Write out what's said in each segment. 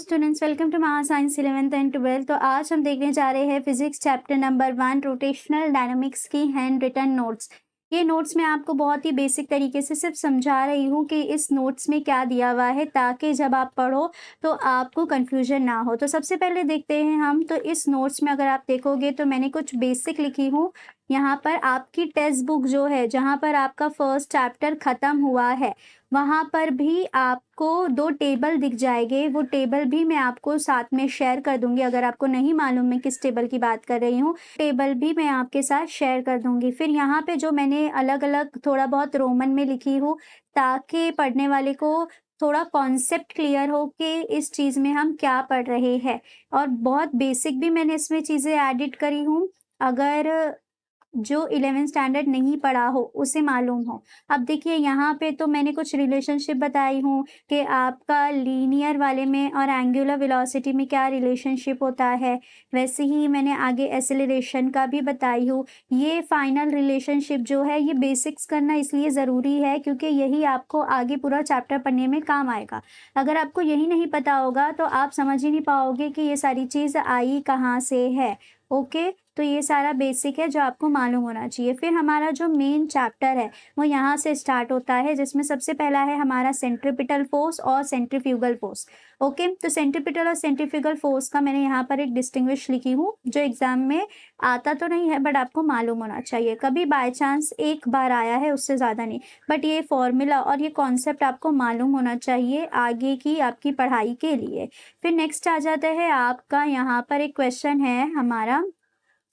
Students, welcome to महा science 11th and 12th। तो आज हम देखने जा रहे हैं physics chapter number 1 rotational dynamics की हैंड रिटन नोट्स। ये नोट्स मैं आपको बहुत ही बेसिक तरीके से सिर्फ समझा रही हूँ कि इस नोट्स में क्या दिया हुआ है, ताकि जब आप पढ़ो तो आपको कंफ्यूजन ना हो। तो सबसे पहले देखते हैं हम। तो इस नोट्स में अगर आप देखोगे तो मैंने कुछ बेसिक लिखी हूँ। यहाँ पर आपकी टेक्स्ट बुक जो है, जहाँ पर आपका फर्स्ट चैप्टर ख़त्म हुआ है, वहाँ पर भी आपको 2 टेबल दिख जाएंगे। वो टेबल भी मैं आपको साथ में शेयर कर दूँगी। अगर आपको नहीं मालूम मैं किस टेबल की बात कर रही हूँ, टेबल भी मैं आपके साथ शेयर कर दूँगी। फिर यहाँ पे जो मैंने अलग-अलग थोड़ा बहुत रोमन में लिखी हूँ, ताकि पढ़ने वाले को थोड़ा कॉन्सेप्ट क्लियर हो कि इस चीज़ में हम क्या पढ़ रहे हैं। और बहुत बेसिक भी मैंने इसमें चीज़ें एडिट करी हूँ, अगर जो 11th स्टैंडर्ड नहीं पढ़ा हो उसे मालूम हो। अब देखिए यहाँ पे तो मैंने कुछ रिलेशनशिप बताई हूँ कि आपका लीनियर वाले में और एंगुलर वेलोसिटी में क्या रिलेशनशिप होता है। वैसे ही मैंने आगे एक्सेलरेशन का भी बताई हूँ। ये फाइनल रिलेशनशिप जो है, ये बेसिक्स करना इसलिए ज़रूरी है क्योंकि यही आपको आगे पूरा चैप्टर पढ़ने में काम आएगा। अगर आपको यही नहीं पता होगा तो आप समझ ही नहीं पाओगे कि ये सारी चीज़ आई कहाँ से है। ओके, तो ये सारा बेसिक है जो आपको मालूम होना चाहिए। फिर हमारा जो मेन चैप्टर है वो यहाँ से स्टार्ट होता है, जिसमें सबसे पहला है हमारा सेंट्रीपिटल फोर्स और सेंट्रीफ्यूगल फोर्स। ओके, तो सेंट्रीपिटल और सेंट्रीफ्यूगल फोर्स का मैंने यहाँ पर एक डिस्टिंग्विश लिखी हूँ, जो एग्जाम में आता तो नहीं है बट आपको मालूम होना चाहिए। कभी बाय चांस एक बार आया है, उससे ज़्यादा नहीं, बट ये फॉर्मूला और ये कॉन्सेप्ट आपको मालूम होना चाहिए आगे की आपकी पढ़ाई के लिए। फिर नेक्स्ट आ जाता है आपका, यहाँ पर एक क्वेश्चन है हमारा,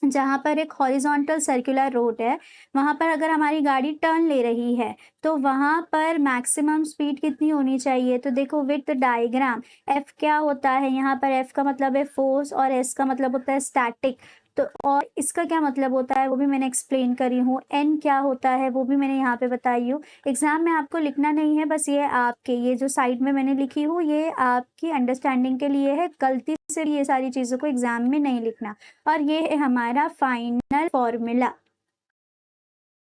जहाँ पर एक हॉरिजॉन्टल सर्कुलर रोड है, वहाँ पर अगर हमारी गाड़ी टर्न ले रही है तो वहाँ पर मैक्सिमम स्पीड कितनी होनी चाहिए। तो देखो विथ डायग्राम, एफ क्या होता है, यहाँ पर एफ का मतलब है फोर्स और एस का मतलब होता है स्टैटिक। तो और इसका क्या मतलब होता है वो भी मैंने एक्सप्लेन करी हूँ। एन क्या होता है वो भी मैंने यहाँ पे बताई हूँ। एग्जाम में आपको लिखना नहीं है, बस ये आपके ये जो साइड में मैंने लिखी हूँ ये आपकी अंडरस्टैंडिंग के लिए है। गलती से भी ये सारी चीज़ों को एग्जाम में नहीं लिखना। और ये है हमारा फाइनल फॉर्मूला।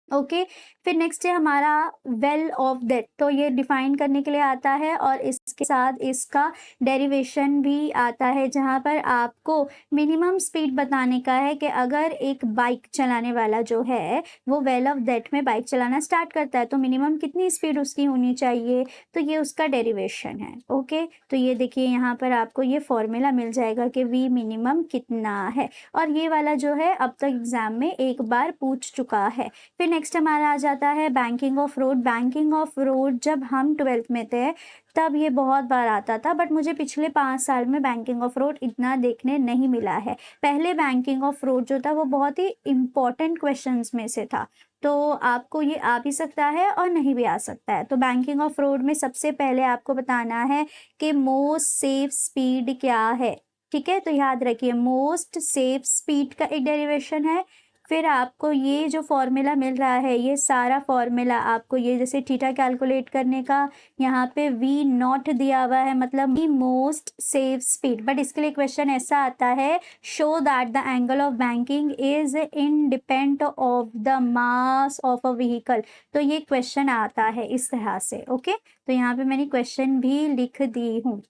ओके, फिर नेक्स्ट है हमारा वेल ऑफ दैट। तो ये डिफाइन करने के लिए आता है और इसके साथ इसका डेरिवेशन भी आता है, जहाँ पर आपको मिनिमम स्पीड बताने का है कि अगर एक बाइक चलाने वाला जो है वो वेल ऑफ दैट में बाइक चलाना स्टार्ट करता है तो मिनिमम कितनी स्पीड उसकी होनी चाहिए, तो ये उसका डेरिवेशन है। ओके, तो ये देखिए यहाँ पर आपको ये फॉर्मूला मिल जाएगा कि वी मिनिमम कितना है, और ये वाला जो है अब तक एग्जाम में एक बार पूछ चुका है। फिर नेक्स्ट हमारा आ जाता है banking of road. Banking of road जब हम 12th में थे तब ये बहुत बार आता था, बट मुझे पिछले 5 साल में बैंकिंग ऑफ रोड इतना देखने नहीं मिला है। पहले बैंकिंग ऑफ रोड जो था वो बहुत ही इम्पॉर्टेंट क्वेश्चंस में से था, तो आपको ये आ भी सकता है और नहीं भी आ सकता है। तो बैंकिंग ऑफ रोड में सबसे पहले आपको बताना है कि मोस्ट सेफ स्पीड क्या है। ठीक है, तो याद रखिए मोस्ट सेफ स्पीड का एक डेरिवेशन है। फिर आपको ये जो फॉर्मूला मिल रहा है, ये सारा फॉर्मूला आपको ये जैसे थीटा कैलकुलेट करने का यहाँ पे वी नॉट दिया हुआ है, मतलब the most safe speed. But इसके लिए क्वेश्चन ऐसा आता है, show that the angle of banking is independent of the mass of a vehicle. तो ये क्वेश्चन आता है इस तरह से। ओके, तो यहाँ पे मैंने क्वेश्चन भी लिख दी हूँ।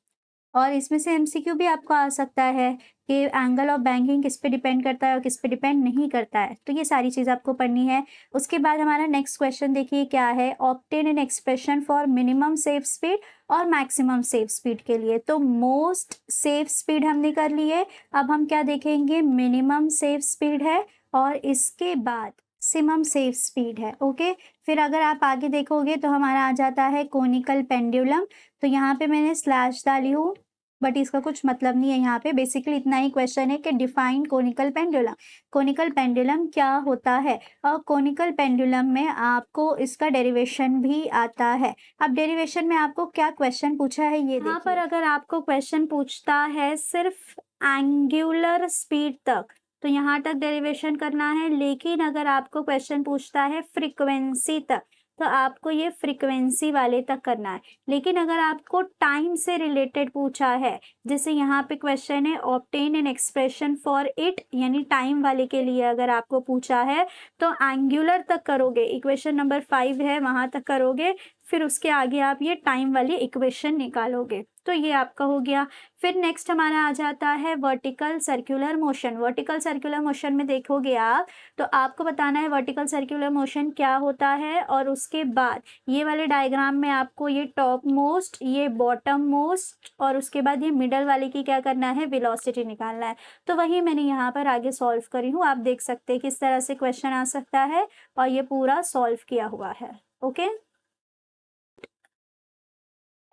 और इसमें से एमसीक्यू भी आपको आ सकता है कि एंगल ऑफ बैंकिंग किस पे डिपेंड करता है और किस पे डिपेंड नहीं करता है। तो ये सारी चीज़ आपको पढ़नी है। उसके बाद हमारा नेक्स्ट क्वेश्चन देखिए क्या है, obtain an expression for minimum safe speed और मैक्सिमम सेफ स्पीड के लिए। तो मोस्ट सेफ स्पीड हमने कर ली है, अब हम क्या देखेंगे, मिनिमम सेफ स्पीड है और इसके बाद मैक्सिमम सेफ स्पीड है। ओके, फिर अगर आप आगे देखोगे तो हमारा आ जाता है कोनिकल पेंडुलम। तो यहाँ पे मैंने स्लैश डाली हूँ, बट इसका कुछ मतलब नहीं है। यहाँ पे बेसिकली इतना ही क्वेश्चन है कि define conical pendulum. Conical pendulum क्या होता है, और कोनिकल पेंडुलम में आपको इसका डेरिवेशन भी आता है। अब डेरिवेशन में आपको क्या क्वेश्चन पूछा है ये देखिए। यहाँ पर अगर आपको क्वेश्चन पूछता है सिर्फ एंगुलर स्पीड तक, तो यहाँ तक डेरिवेशन करना है। लेकिन अगर आपको क्वेश्चन पूछता है फ्रीक्वेंसी तक, तो आपको ये फ्रीक्वेंसी वाले तक करना है। लेकिन अगर आपको टाइम से रिलेटेड पूछा है, जैसे यहाँ पे क्वेश्चन है obtain an expression for it, यानी टाइम वाले के लिए अगर आपको पूछा है तो एंगुलर तक करोगे, इक्वेशन नंबर 5 है वहां तक करोगे। फिर उसके आगे आप ये टाइम वाली इक्वेशन निकालोगे। तो ये आपका हो गया। फिर नेक्स्ट हमारा आ जाता है vertical circular motion. Vertical circular motion में देखोगे आप, तो आपको बताना है वर्टिकल सर्कुलर मोशन क्या होता है, और उसके बाद ये वाले डायग्राम में आपको ये टॉप मोस्ट, ये बॉटम मोस्ट, और उसके बाद ये मिडल वाले की क्या करना है, वेलोसिटी निकालना है। तो वही मैंने यहाँ पर आगे सॉल्व करी हूँ। आप देख सकते हैं किस तरह से क्वेश्चन आ सकता है, और ये पूरा सॉल्व किया हुआ है। ओके,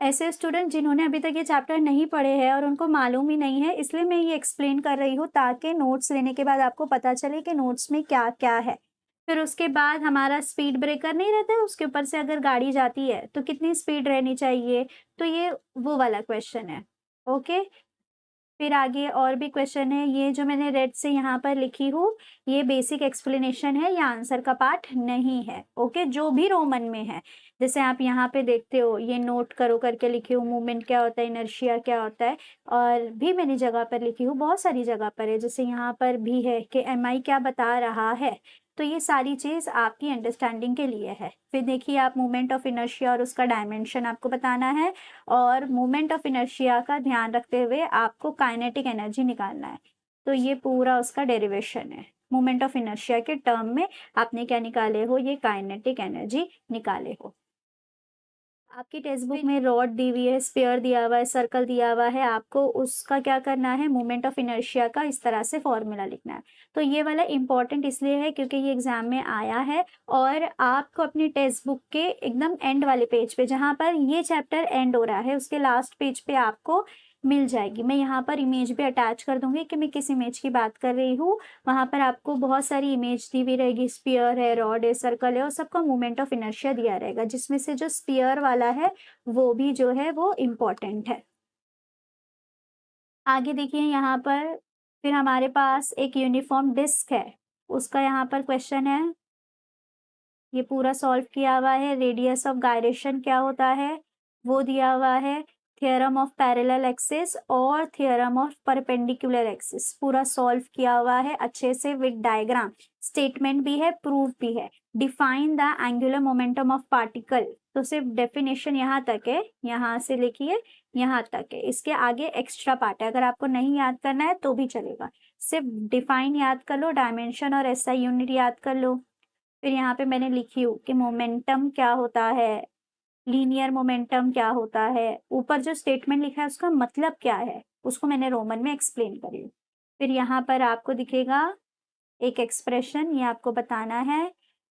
ऐसे स्टूडेंट जिन्होंने अभी तक ये चैप्टर नहीं पढ़े हैं और उनको मालूम ही नहीं है, इसलिए मैं ये एक्सप्लेन कर रही हूँ, ताकि नोट्स लेने के बाद आपको पता चले कि नोट्स में क्या क्या है। फिर उसके बाद हमारा स्पीड ब्रेकर नहीं रहता है, उसके ऊपर से अगर गाड़ी जाती है तो कितनी स्पीड रहनी चाहिए, तो ये वो वाला क्वेश्चन है। ओके, फिर आगे और भी क्वेश्चन है। ये जो मैंने रेड से यहाँ पर लिखी हूँ, ये बेसिक एक्सप्लेनेशन है, या आंसर का पार्ट नहीं है। ओके, जो भी रोमन में है, जैसे आप यहाँ पे देखते हो, ये नोट करो करके लिखी हूँ, मूवमेंट क्या होता है, इनर्शिया क्या होता है, और भी मैंने जगह पर लिखी हूँ, बहुत सारी जगह पर है, जैसे यहाँ पर भी है कि MI क्या बता रहा है। तो ये सारी चीज़ आपकी अंडरस्टैंडिंग के लिए है। फिर देखिए आप मोमेंट ऑफ इनर्शिया और उसका डायमेंशन आपको बताना है, और मोमेंट ऑफ इनर्शिया का ध्यान रखते हुए आपको काइनेटिक एनर्जी निकालना है। तो ये पूरा उसका डेरिवेशन है। मोमेंट ऑफ इनर्शिया के टर्म में आपने क्या निकाले हो, ये काइनेटिक एनर्जी निकाले हो। आपकी टेक्स्ट बुक में रॉड दी हुई है, स्पेयर दिया हुआ है, सर्कल दिया हुआ है, आपको उसका क्या करना है, मोमेंट ऑफ इनर्शिया का इस तरह से फॉर्मूला लिखना है। तो ये वाला इंपॉर्टेंट इसलिए है क्योंकि ये एग्जाम में आया है, और आपको अपनी टेक्स्ट बुक के एकदम एंड वाले पेज पे, जहाँ पर ये चैप्टर एंड हो रहा है, उसके लास्ट पेज पे आपको मिल जाएगी। मैं यहाँ पर इमेज भी अटैच कर दूंगी कि मैं किस इमेज की बात कर रही हूँ। वहां पर आपको बहुत सारी इमेज दी हुई रहेगी, स्पीयर है, रॉड है, सर्कल है, और सबका मोमेंट ऑफ इनर्शिया दिया रहेगा, जिसमें से जो स्पीयर वाला है वो भी जो है वो इम्पोर्टेंट है। आगे देखिए यहाँ पर, फिर हमारे पास एक यूनिफॉर्म डिस्क है, उसका यहाँ पर क्वेश्चन है, ये पूरा सॉल्व किया हुआ है। रेडियस ऑफ गायरेशन क्या होता है वो दिया हुआ है। थ्योरम ऑफ पैरेलल एक्सिस और थ्योरम ऑफ परपेंडिकुलर एक्सिस पूरा सॉल्व किया हुआ है अच्छे से विद डायग्राम। स्टेटमेंट भी है, प्रूफ भी है। Define the angular momentum of particle, तो सिर्फ डेफिनेशन यहाँ तक है, यहाँ से लिखिए यहाँ तक है, इसके आगे एक्स्ट्रा पार्ट है, अगर आपको नहीं याद करना है तो भी चलेगा, सिर्फ डिफाइन याद कर लो, डायमेंशन और SI यूनिट याद कर लो। फिर यहाँ पे मैंने लिखी हूँ कि मोमेंटम क्या होता है, लीनियर मोमेंटम क्या होता है, ऊपर जो स्टेटमेंट लिखा है उसका मतलब क्या है, उसको मैंने रोमन में एक्सप्लेन करी। फिर यहाँ पर आपको दिखेगा एक एक्सप्रेशन, ये आपको बताना है।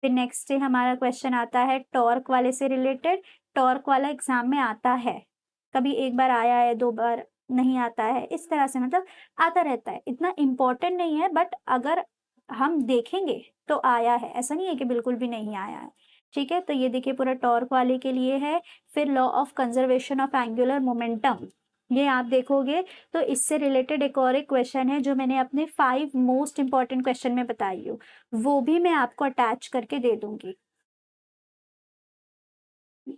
फिर नेक्स्ट हमारा क्वेश्चन आता है टॉर्क वाले से रिलेटेड। टॉर्क वाला एग्जाम में आता है, कभी एक बार आया है, 2 बार नहीं आता है, इस तरह से मतलब आता रहता है, इतना इम्पोर्टेंट नहीं है, बट अगर हम देखेंगे तो आया है, ऐसा नहीं है कि बिल्कुल भी नहीं आया है। ठीक है, तो ये देखिए पूरा टॉर्क वाले के लिए है। फिर law of conservation of angular momentum, ये आप देखोगे तो इससे रिलेटेड एक और एक क्वेश्चन है जो मैंने अपने 5 मोस्ट इंपॉर्टेंट क्वेश्चन में बताई हूँ, वो भी मैं आपको अटैच करके दे दूंगी।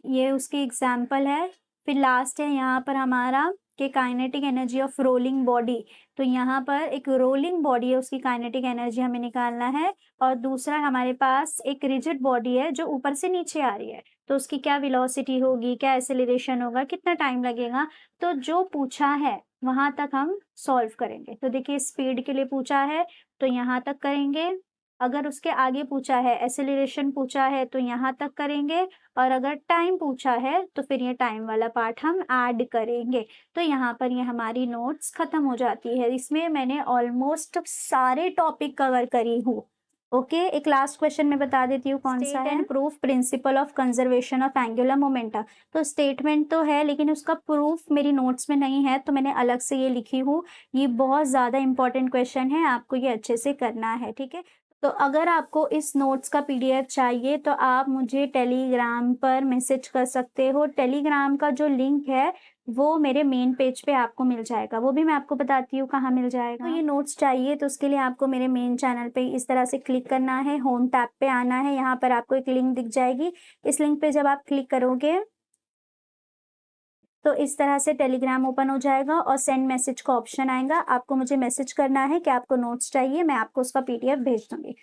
ये उसकी एग्जाम्पल है। फिर लास्ट है यहाँ पर हमारा कि kinetic energy of rolling body, तो यहाँ पर एक रोलिंग बॉडी है, उसकी काइनेटिक एनर्जी हमें निकालना है। और दूसरा हमारे पास एक रिजिड बॉडी है जो ऊपर से नीचे आ रही है, तो उसकी क्या वेलोसिटी होगी, क्या एक्सेलरेशन होगा, कितना टाइम लगेगा, तो जो पूछा है वहां तक हम सॉल्व करेंगे। तो देखिए स्पीड के लिए पूछा है तो यहाँ तक करेंगे, अगर उसके आगे पूछा है, एक्सेलरेशन पूछा है, तो यहाँ तक करेंगे, और अगर टाइम पूछा है तो फिर ये टाइम वाला पार्ट हम ऐड करेंगे। तो यहाँ पर ये हमारी नोट्स खत्म हो जाती है। इसमें मैंने ऑलमोस्ट सारे टॉपिक कवर करी हूँ। ओके, एक लास्ट क्वेश्चन मैं बता देती हूँ कौन सा है। And proof principle of conservation of angular momentum, तो स्टेटमेंट तो है लेकिन उसका प्रूफ मेरी नोट्स में नहीं है, तो मैंने अलग से ये लिखी हूँ। ये बहुत ज़्यादा इंपॉर्टेंट क्वेश्चन है, आपको ये अच्छे से करना है। ठीक है, तो अगर आपको इस नोट्स का PDF चाहिए तो आप मुझे टेलीग्राम पर मैसेज कर सकते हो। टेलीग्राम का जो लिंक है वो मेरे मेन पेज पे आपको मिल जाएगा, वो भी मैं आपको बताती हूँ कहाँ मिल जाएगा। तो ये नोट्स चाहिए तो उसके लिए आपको मेरे मेन चैनल पे इस तरह से क्लिक करना है, होम टैब पे आना है, यहाँ पर आपको एक लिंक दिख जाएगी। इस लिंक पे जब आप क्लिक करोगे तो इस तरह से टेलीग्राम ओपन हो जाएगा और सेंड मैसेज का ऑप्शन आएगा। आपको मुझे मैसेज करना है कि आपको नोट्स चाहिए, मैं आपको उसका PDF भेज दूंगी।